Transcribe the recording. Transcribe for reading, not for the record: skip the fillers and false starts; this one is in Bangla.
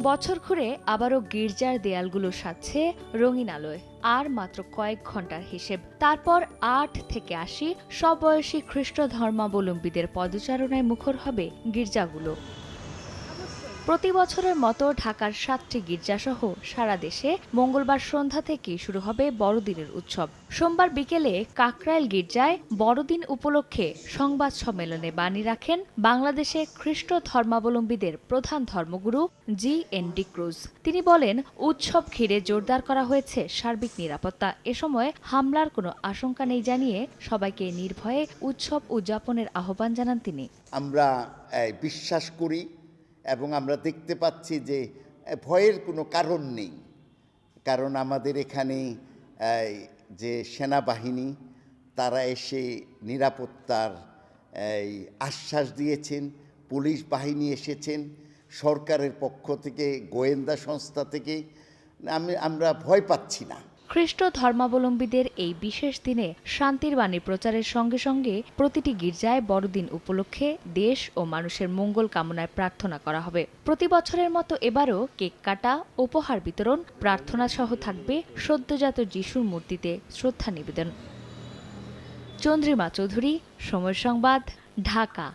বছর ঘুরে আবারও গির্জার দেয়ালগুলো সাজছে রঙিন আলোয়। আর মাত্র কয়েক ঘন্টার হিসেব, তারপর ৮ থেকে ৮০ সব বয়সী খ্রিস্ট ধর্মাবলম্বীদের পদচারণায় মুখর হবে গির্জাগুলো। প্রতি বছরের মতো ঢাকার ৭টি গির্জাসহ সারা দেশে মঙ্গলবার সন্ধ্যা থেকে শুরু হবে বড়দিনের উৎসব। সোমবার বিকেলে কাকরাইল গির্জায় বড়দিন উপলক্ষে সংবাদ সম্মেলনে বাণী রাখেন বাংলাদেশে খ্রিস্ট ধর্মাবলম্বীদের প্রধান ধর্মগুরু জি.এন.ডি. ক্রুজ। তিনি বলেন, উৎসব ঘিরে জোরদার করা হয়েছে সার্বিক নিরাপত্তা। এ সময় হামলার কোনো আশঙ্কা নেই জানিয়ে সবাইকে নির্ভয়ে উৎসব উদযাপনের আহ্বান জানান তিনি। আমরা বিশ্বাস করি এবং আমরা দেখতে পাচ্ছি যে ভয়ের কোনো কারণ নেই, কারণ আমাদের এখানে যে সেনাবাহিনী তারা এসে নিরাপত্তার আশ্বাস দিয়েছেন, পুলিশ বাহিনী এসেছেন, সরকারের পক্ষ থেকে, গোয়েন্দা সংস্থা থেকে আমরা ভয় পাচ্ছি না। খ্রিস্ট ধর্মাবলম্বীদের এই বিশেষ দিনে শান্তির বাণী প্রচারের সঙ্গে সঙ্গে প্রতিটি গির্জায় বড়দিন উপলক্ষে দেশ ও মানুষের মঙ্গল কামনায় প্রার্থনা করা হবে। প্রতি বছরের মতো এবারও কেক কাটা, উপহার বিতরণ, প্রার্থনা সহ থাকবে সদ্যজাত যিশুর মূর্তিতে শ্রদ্ধা নিবেদন। চন্দ্রিমা চৌধুরী, সময় সংবাদ, ঢাকা।